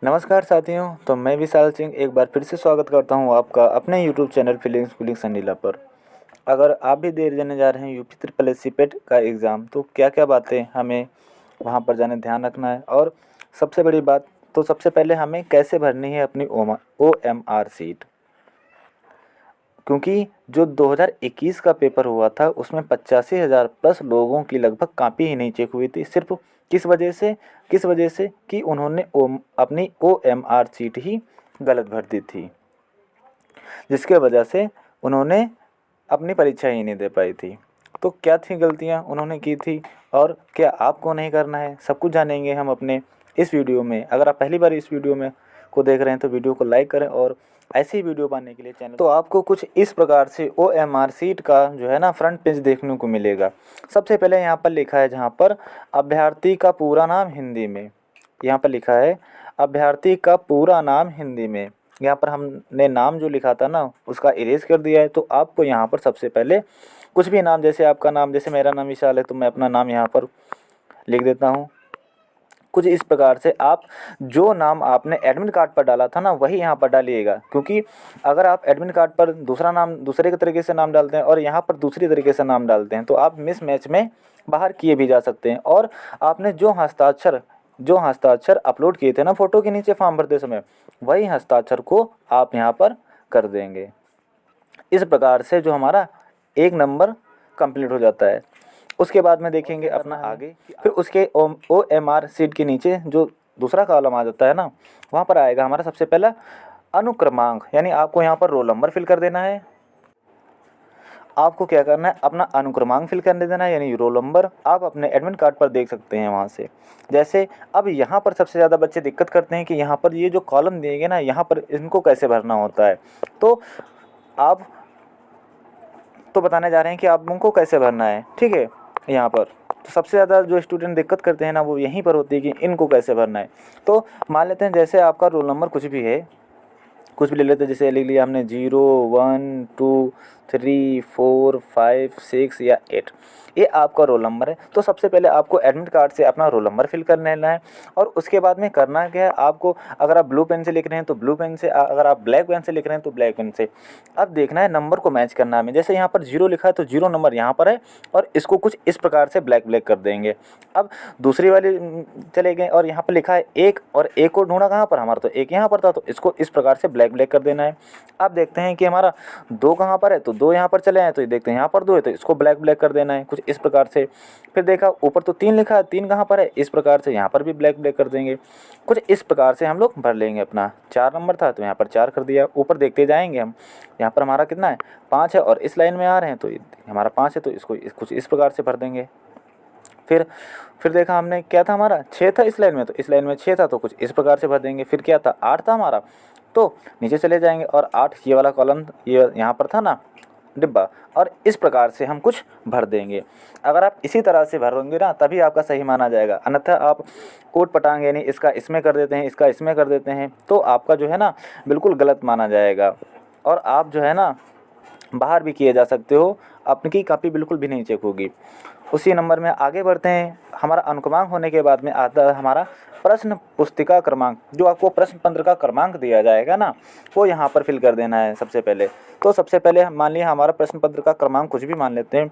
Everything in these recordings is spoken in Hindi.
नमस्कार साथियों। तो मैं विशाल सिंह एक बार फिर से स्वागत करता हूं आपका अपने YouTube channel feelings schooling Sandila पर। अगर आप भी दे देने जा रहे हैं यूपी ट्रिपल एस सी पेट का एग्ज़ाम, तो क्या क्या बातें हमें वहां पर जाने ध्यान रखना है, और सबसे बड़ी बात तो सबसे पहले हमें कैसे भरनी है अपनी OMR सीट। क्योंकि जो 2021 का पेपर हुआ था उसमें 85,000 प्लस लोगों की लगभग कॉपी ही नहीं चेक हुई थी। सिर्फ किस वजह से कि उन्होंने अपनी OMR सीट ही गलत भर दी थी, जिसके वजह से उन्होंने अपनी परीक्षा ही नहीं दे पाई थी। तो क्या थी गलतियां उन्होंने की थी, और क्या आपको नहीं करना है, सब कुछ जानेंगे हम अपने इस वीडियो में। अगर आप पहली बार इस वीडियो में को देख रहे हैं तो वीडियो को लाइक करें, और ऐसी ही वीडियो पाने के लिए चैनल तो आपको कुछ इस प्रकार से OMR सीट का जो है ना फ्रंट पेज देखने को मिलेगा। सबसे पहले यहाँ पर लिखा है, जहाँ पर अभ्यर्थी का पूरा नाम हिंदी में, यहाँ पर लिखा है अभ्यर्थी का पूरा नाम हिंदी में। यहाँ पर हमने नाम जो लिखा था ना उसका इरेज कर दिया है। तो आपको यहाँ पर सबसे पहले कुछ भी नाम, जैसे आपका नाम, जैसे मेरा नाम विशाल है तो मैं अपना नाम यहाँ पर लिख देता हूँ। कुछ इस प्रकार से आप जो नाम आपने एडमिट कार्ड पर डाला था ना वही यहाँ पर डालिएगा, क्योंकि अगर आप एडमिट कार्ड पर दूसरा नाम दूसरे के तरीके से नाम डालते हैं और यहाँ पर दूसरी तरीके से नाम डालते हैं तो आप मिस मैच में बाहर किए भी जा सकते हैं। और आपने जो हस्ताक्षर अपलोड किए थे ना फ़ोटो के नीचे फॉर्म भरते समय, वही हस्ताक्षर को आप यहाँ पर कर देंगे। इस प्रकार से जो हमारा एक नंबर कंप्लीट हो जाता है। उसके बाद में देखेंगे अपना आगे, फिर उसके OMR सीट के नीचे जो दूसरा कॉलम आ जाता है ना, वहाँ पर आएगा हमारा सबसे पहला अनुक्रमांक, यानी आपको यहाँ पर रोल नंबर फिल कर देना है। आपको क्या करना है, अपना अनुक्रमांक फिल करने देना है, यानी रोल नंबर आप अपने एडमिट कार्ड पर देख सकते हैं वहाँ से। जैसे अब यहाँ पर सबसे ज़्यादा बच्चे दिक्कत करते हैं कि यहाँ पर ये जो कॉलम दिए गए ना, यहाँ पर इनको कैसे भरना होता है। तो आप तो बताने जा रहे हैं कि आप उनको कैसे भरना है, ठीक है। यहाँ पर तो सबसे ज़्यादा जो स्टूडेंट दिक्कत करते हैं ना वो यहीं पर होती है कि इनको कैसे भरना है। तो मान लेते हैं जैसे आपका रोल नंबर कुछ भी है, कुछ भी ले लेते हैं। जैसे लिख लिया हमने 0 1 2 3 4 5 6 या 8, ये आपका रोल नंबर है। तो सबसे पहले आपको एडमिट कार्ड से अपना रोल नंबर फिल कर लेना है, और उसके बाद में करना क्या है आपको, अगर आप ब्लू पेन से लिख रहे हैं तो ब्लू पेन से, अगर आप ब्लैक पेन से लिख रहे हैं तो ब्लैक पेन से। अब देखना है नंबर को मैच करना है हमें। जैसे यहाँ पर 0 लिखा है तो 0 नंबर यहाँ पर है, और इसको कुछ इस प्रकार से ब्लैक ब्लैक कर देंगे। अब दूसरी वाली चले गए और यहाँ पर लिखा है 1, और 1 को ढूंढा कहाँ पर, हमारा तो 1 यहाँ पर था, तो इसको इस प्रकार से ब्लैक ब्लैक कर देना है। अब देखते हैं कि हमारा 2 कहाँ पर है, तो 2 यहाँ पर चले आए, तो ये देखते हैं यहाँ पर 2 है तो इसको ब्लैक ब्लैक कर देना है, कुछ इस प्रकार से। फिर देखा ऊपर तो 3 लिखा है, 3 कहाँ पर है, इस प्रकार से यहाँ पर भी ब्लैक ब्लैक कर देंगे। कुछ इस प्रकार से हम लोग भर लेंगे। अपना 4 नंबर था तो यहाँ पर 4 कर दिया। ऊपर देखते जाएंगे हम, यहाँ पर हमारा कितना है, 5 है, और इस लाइन में आ रहे हैं तो हमारा 5 है, तो इसको कुछ इस प्रकार से भर देंगे। फिर देखा हमने क्या था, हमारा 6 था इस लाइन में, तो इस लाइन में 6 था तो कुछ इस प्रकार से भर देंगे। फिर क्या था, 8 था हमारा, तो नीचे चले जाएंगे और 8 ये वाला कॉलम ये यहाँ पर था ना डिब्बा, और इस प्रकार से हम कुछ भर देंगे। अगर आप इसी तरह से भरोगे ना तभी आपका सही माना जाएगा, अन्यथा आप कोट पटांग यानी इसका इसमें कर देते हैं, इसका इसमें कर देते हैं, तो आपका जो है ना बिल्कुल गलत माना जाएगा, और आप जो है ना बाहर भी किए जा सकते हो, आपकी कॉपी बिल्कुल भी नहीं चेक होगी। उसी नंबर में आगे बढ़ते हैं। हमारा अनुक्रमांक होने के बाद में आता है हमारा प्रश्न पुस्तिका क्रमांक। जो आपको प्रश्न पत्र का क्रमांक दिया जाएगा ना वो यहाँ पर फिल कर देना है सबसे पहले। तो सबसे पहले मान लिया हमारा प्रश्न पत्र का क्रमांक कुछ भी मान लेते हैं,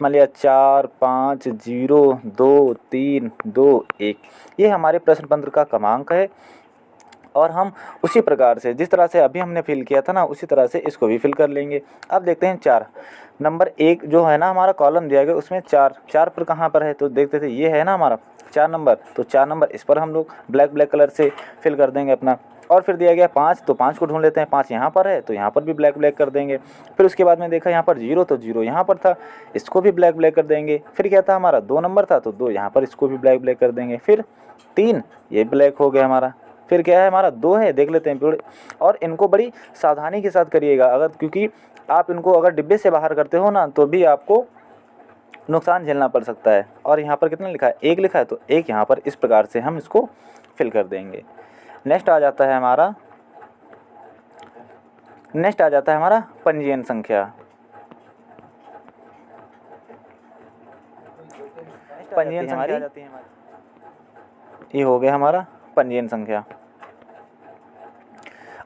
मान लिया 4 5 0 2 3 2 1, ये हमारे प्रश्न पत्र का क्रमांक है। और हम उसी प्रकार से जिस तरह से अभी हमने फिल किया था ना उसी तरह से इसको भी फिल कर लेंगे। अब देखते हैं 4 नंबर 1 जो है ना हमारा कॉलम दिया गया उसमें 4 पर कहाँ पर है, तो देखते थे ये है ना हमारा 4 नंबर, तो 4 नंबर इस पर हम लोग ब्लैक कलर से फिल कर देंगे अपना। और फिर दिया गया 5, तो 5 को ढूंढ लेते हैं, 5 यहाँ पर है तो यहाँ पर भी ब्लैक कर देंगे। फिर उसके बाद में देखा यहाँ पर 0, तो 0 यहाँ पर था, इसको भी ब्लैक कर देंगे। फिर क्या था हमारा 2 नंबर था, तो 2 यहाँ पर, इसको भी ब्लैक कर देंगे। फिर 3 ये ब्लैक हो गया हमारा। फिर क्या है हमारा 2 है, देख लेते हैं। और इनको बड़ी सावधानी के साथ करिएगा, अगर क्योंकि आप इनको अगर डिब्बे से बाहर करते हो ना तो भी आपको नुकसान झेलना पड़ सकता है। और यहाँ पर कितना लिखा है, 1 लिखा है, तो 1 यहाँ पर इस प्रकार से हम इसको फिल कर देंगे। नेक्स्ट आ जाता है हमारा पंजीयन संख्या। पंजीयन संख्या आ जाती है हमारी, ये हो गया हमारा पंजीयन संख्या।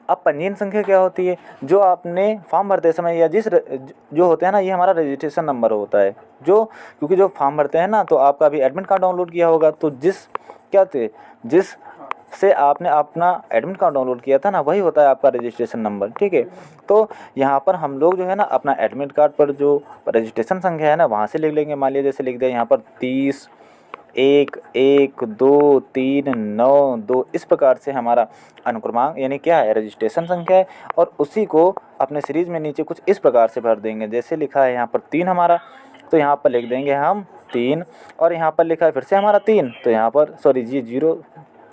अब पंजीयन संख्या क्या होती है, जो आपने फॉर्म भरते समय या जो होते हैं ना, ये हमारा रजिस्ट्रेशन नंबर होता है। जो क्योंकि जो फॉर्म भरते हैं ना, तो आपका अभी एडमिट कार्ड डाउनलोड किया होगा, तो जिस से आपने अपना एडमिट कार्ड डाउनलोड किया था ना, वही होता है आपका रजिस्ट्रेशन नंबर, ठीक है। तो यहाँ पर हम लोग जो है ना, अपना एडमिट कार्ड पर जो रजिस्ट्रेशन संख्या है ना, वहाँ से लिख लेंगे। मान लिया जैसे लिख दिया यहाँ पर 30 1 1 2 3 9 2, इस प्रकार से हमारा अनुक्रमांक यानी क्या है, रजिस्ट्रेशन संख्या है। और उसी को अपने सीरीज में नीचे कुछ इस प्रकार से भर देंगे। जैसे लिखा है यहाँ पर 3 हमारा, तो यहाँ पर लिख देंगे हम 3, और यहाँ पर लिखा है फिर से हमारा 3, तो यहाँ पर सॉरी जी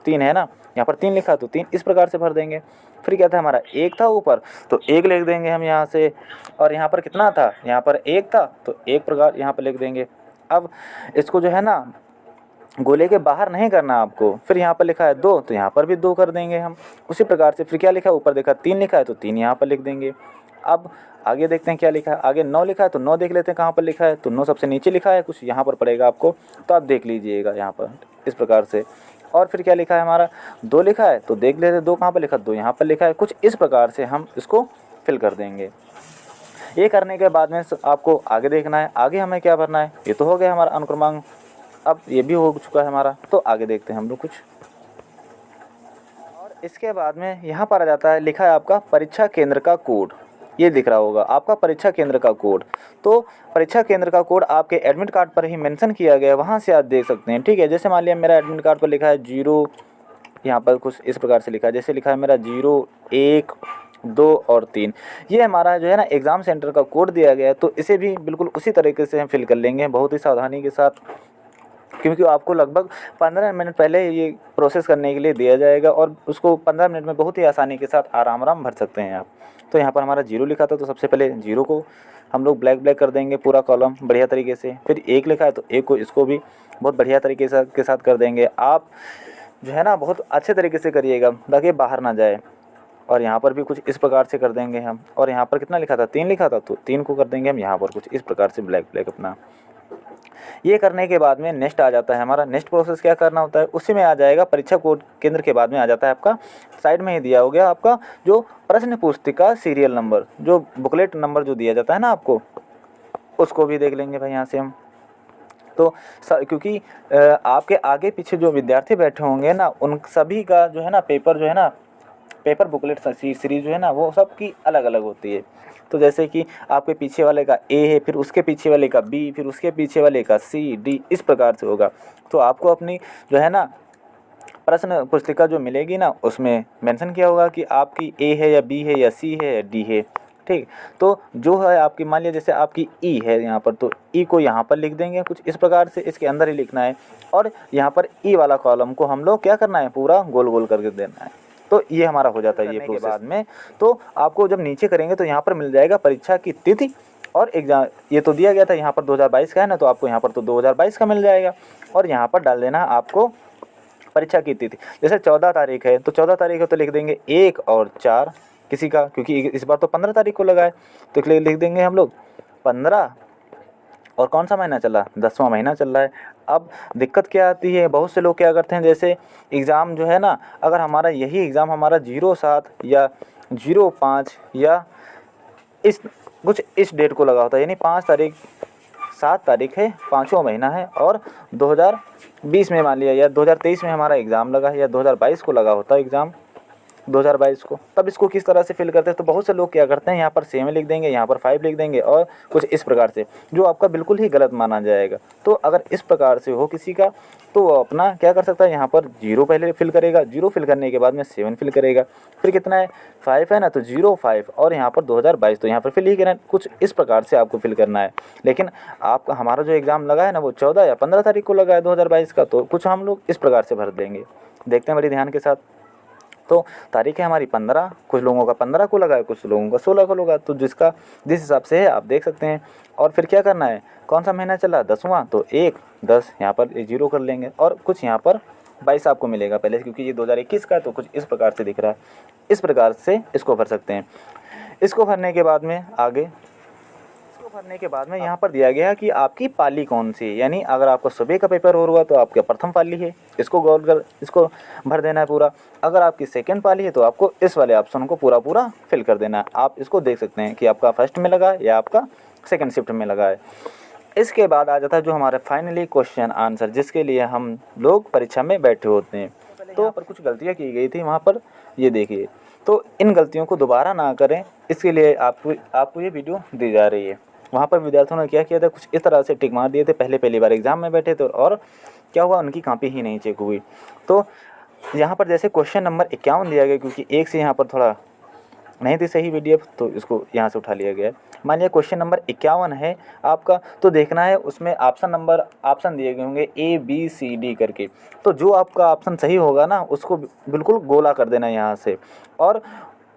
03 है ना, यहाँ पर 3 लिखा तो 3 इस प्रकार से भर देंगे। फिर क्या था हमारा 1 था ऊपर, तो 1 लिख देंगे हम यहाँ से। और यहाँ पर कितना था, यहाँ पर 1 था, तो 1 प्रकार यहाँ पर लिख देंगे। अब इसको जो है ना, गोले के बाहर नहीं करना आपको। फिर यहाँ पर लिखा है 2, तो यहाँ पर भी 2 कर देंगे हम। उसी प्रकार से फिर क्या लिखा है, ऊपर देखा 3 लिखा है, तो 3 यहाँ पर लिख देंगे। अब आगे देखते हैं क्या लिखा है। आगे 9 लिखा है, तो 9 देख लेते हैं कहाँ पर लिखा है। तो 9 सबसे नीचे लिखा है, कुछ यहाँ पर पड़ेगा आपको, तो आप देख लीजिएगा यहाँ पर इस प्रकार से। और फिर क्या लिखा है हमारा 2 लिखा है, तो देख लेते हैं 2 कहाँ पर लिखा, 2 यहाँ पर लिखा है। कुछ इस प्रकार से हम इसको फिल कर देंगे। ये करने के बाद में आपको आगे देखना है, आगे हमें क्या भरना है। ये तो हो गया हमारा अनुक्रमांक, अब ये भी हो चुका है हमारा। तो आगे देखते हैं हम लोग कुछ। और इसके बाद में यहाँ पर आ जाता है, लिखा है आपका परीक्षा केंद्र का कोड। ये दिख रहा होगा आपका परीक्षा केंद्र का कोड। तो परीक्षा केंद्र का कोड आपके एडमिट कार्ड पर ही मेंशन किया गया है, वहाँ से आप देख सकते हैं, ठीक है। जैसे मान लिया मेरा एडमिट कार्ड पर लिखा है 0, यहाँ पर कुछ इस प्रकार से लिखा है। जैसे लिखा है मेरा 0 1 2 और 3, ये हमारा जो है ना एग्ज़ाम सेंटर का कोड दिया गया है। तो इसे भी बिल्कुल उसी तरीके से हम फिल कर लेंगे, बहुत ही सावधानी के साथ, क्योंकि आपको लगभग 15 मिनट पहले ये प्रोसेस करने के लिए दिया जाएगा, और उसको 15 मिनट में बहुत ही आसानी के साथ आराम भर सकते हैं आप। तो यहाँ पर हमारा 0 लिखा था, तो सबसे पहले 0 को हम लोग ब्लैक कर देंगे पूरा कॉलम बढ़िया तरीके से। फिर 1 लिखा है, तो 1 को इसको भी बहुत बढ़िया तरीके के साथ कर देंगे। आप जो है ना बहुत अच्छे तरीके से करिएगा ताकि बाहर ना जाए। और यहाँ पर भी कुछ इस प्रकार से कर देंगे हम। और यहाँ पर कितना लिखा था, 3 लिखा था, तो 3 को कर देंगे हम यहाँ पर कुछ इस प्रकार से ब्लैक अपना। ये करने के बाद में नेक्स्ट आ जाता है हमारा, नेक्स्ट प्रोसेस क्या करना होता है, उसी में आ जाएगा परीक्षा कोड केंद्र के बाद में आ जाता है आपका, साइड में ही दिया हो गया आपका जो प्रश्न पुस्तिका सीरियल नंबर, जो बुकलेट नंबर जो दिया जाता है ना आपको, उसको भी देख लेंगे भाई यहाँ से हम। तो क्योंकि आपके आगे पीछे जो विद्यार्थी बैठे होंगे ना, उन सभी का जो है ना पेपर जो है ना, पेपर बुकलेट सीरीज जो है ना, वो सबकी अलग अलग होती है। तो जैसे कि आपके पीछे वाले का ए है, फिर उसके पीछे वाले का बी, फिर उसके पीछे वाले का सी डी, इस प्रकार से होगा। तो आपको अपनी जो है ना प्रश्न पुस्तिका जो मिलेगी ना, उसमें मेंशन किया होगा कि आपकी ए है या बी है या सी है या डी है, ठीक। तो जो है आपकी, मान लिया जैसे आपकी ई है यहाँ पर, तो ई को यहाँ पर लिख देंगे कुछ इस प्रकार से, इसके अंदर ही लिखना है। और यहाँ पर ई वाला कॉलम को हम लोग क्या करना है, पूरा गोल गोल करके देना है। तो ये हमारा हो जाता है ये प्रोसेस। बाद में तो आपको जब नीचे करेंगे तो यहाँ पर मिल जाएगा परीक्षा की तिथि और एग्जाम। ये तो दिया गया था यहाँ पर 2022 का है ना, तो आपको यहाँ पर तो 2022 का मिल जाएगा। और यहाँ पर डाल देना आपको परीक्षा की तिथि। जैसे 14 तारीख है, तो 14 तारीख है तो लिख देंगे 1 और 4 किसी का, क्योंकि इस बार तो 15 तारीख को लगा है, तो लिख देंगे हम लोग 15। और कौन सा महीना चला, 10वां महीना चल रहा है। अब दिक्कत क्या आती है, बहुत से लोग क्या करते हैं, जैसे एग्ज़ाम जो है ना, अगर हमारा यही एग्ज़ाम हमारा 07 या 05 या कुछ इस डेट को लगा होता है, यानी 5 तारीख 7 तारीख है, 5वां महीना है, और 2020 में मान लिया या 2023 में हमारा एग्ज़ाम लगा है, या 2022 को लगा होता है एग्ज़ाम 2022 को, तब इसको किस तरह से फिल करते हैं। तो बहुत से लोग क्या करते हैं, यहाँ पर 7 लिख देंगे, यहाँ पर 5 लिख देंगे, और कुछ इस प्रकार से, जो आपका बिल्कुल ही गलत माना जाएगा। तो अगर इस प्रकार से हो किसी का, तो वो अपना क्या कर सकता है, यहाँ पर 0 पहले फिल करेगा, 0 फिल करने के बाद में 7 फिल करेगा, फिर कितना है 5 है ना, तो 0 5 और यहाँ पर 2022, तो यहाँ पर फिल ही करना है। कुछ इस प्रकार से आपको फिल करना है। लेकिन आपका हमारा जो एग्ज़ाम लगा है ना, वो 14 या 15 तारीख को लगा है 2022 का, तो कुछ हम लोग इस प्रकार से भर देंगे। देखते हैं बड़ी ध्यान के साथ। तो तारीख है हमारी 15, कुछ लोगों का 15 को लगा है, कुछ लोगों का 16 को लगा, तो जिस हिसाब से है आप देख सकते हैं। और फिर क्या करना है, कौन सा महीना चला, 10वां, तो 1 10 यहाँ पर 0 कर लेंगे, और कुछ यहाँ पर 22 आपको मिलेगा पहले से, क्योंकि ये 2021 का है, तो कुछ इस प्रकार से दिख रहा है। इस प्रकार से इसको भर सकते हैं। इसको भरने के बाद में आगे करने के बाद में यहाँ पर दिया गया कि आपकी पाली कौन सी है, यानी अगर आपको सुबह का पेपर हो रहा है तो आपका प्रथम पाली है, इसको गौर कर इसको भर देना है पूरा। अगर आपकी सेकंड पाली है तो आपको इस वाले ऑप्शन को पूरा पूरा फिल कर देना है। आप इसको देख सकते हैं कि आपका फर्स्ट में लगा है या आपका सेकंड शिफ्ट में लगा है। इसके बाद आ जाता है जो हमारे फाइनली क्वेश्चन आंसर, जिसके लिए हम लोग परीक्षा में बैठे होते हैं। तो यहाँ पर कुछ गलतियाँ की गई थी वहाँ पर, ये देखिए। तो इन गलतियों को दोबारा ना करें, इसके लिए आपको ये वीडियो दी जा रही है। वहाँ पर विद्यार्थियों ने क्या किया था, कुछ इस तरह से टिक मार दिए थे, पहली बार एग्ज़ाम में बैठे थे और क्या हुआ, उनकी कॉपी ही नहीं चेक हुई। तो यहाँ पर जैसे क्वेश्चन नंबर 51 दिया गया, क्योंकि एक से यहाँ पर थोड़ा नहीं थी सही PDF, तो इसको यहाँ से उठा लिया गया है। मान लिया क्वेश्चन नंबर 51 है आपका, तो देखना है उसमें ऑप्शन दिए गए होंगे ABCD करके। तो जो आपका ऑप्शन सही होगा ना, उसको बिल्कुल गोला कर देना यहाँ से, और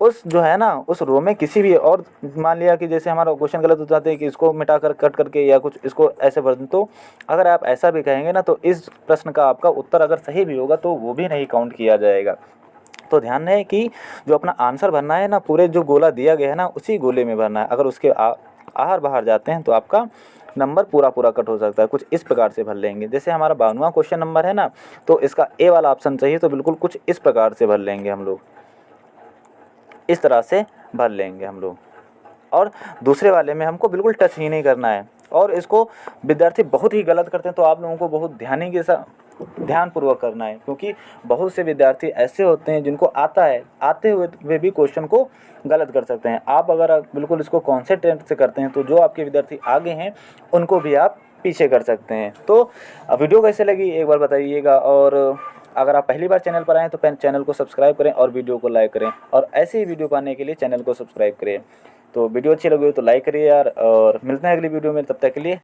उस जो है ना उस रो में किसी भी, और मान लिया कि जैसे हमारा क्वेश्चन गलत हो जाते हैं कि इसको मिटा कर कट करके या कुछ इसको ऐसे भर दें, तो अगर आप ऐसा भी कहेंगे ना तो इस प्रश्न का आपका उत्तर अगर सही भी होगा तो वो भी नहीं काउंट किया जाएगा। तो ध्यान रहे कि जो अपना आंसर भरना है ना, पूरे जो गोला दिया गया है ना उसी गोले में भरना है। अगर उसके आहार बाहर जाते हैं तो आपका नंबर पूरा कट हो सकता है। कुछ इस प्रकार से भर लेंगे, जैसे हमारा 52वां क्वेश्चन नंबर है ना, तो इसका A वाला ऑप्शन चाहिए, तो बिल्कुल कुछ इस प्रकार से भर लेंगे हम लोग, इस तरह से भर लेंगे हम लोग। और दूसरे वाले में हमको बिल्कुल टच ही नहीं करना है। और इसको विद्यार्थी बहुत ही गलत करते हैं, तो आप लोगों को बहुत ध्यानपूर्वक करना है, क्योंकि बहुत से विद्यार्थी ऐसे होते हैं जिनको आता है, आते हुए वे भी क्वेश्चन को गलत कर सकते हैं। आप अगर बिल्कुल इसको कॉन्सेंट्रेट से करते हैं तो जो आपके विद्यार्थी आगे हैं उनको भी आप पीछे कर सकते हैं। तो वीडियो कैसे लगी एक बार बताइएगा, और अगर आप पहली बार चैनल पर आएँ तो चैनल को सब्सक्राइब करें और वीडियो को लाइक करें, और ऐसे ही वीडियो पाने के लिए चैनल को सब्सक्राइब करें। तो वीडियो अच्छी लगी हो तो लाइक करिए यार, और मिलते हैं अगली वीडियो में, तब तक के लिए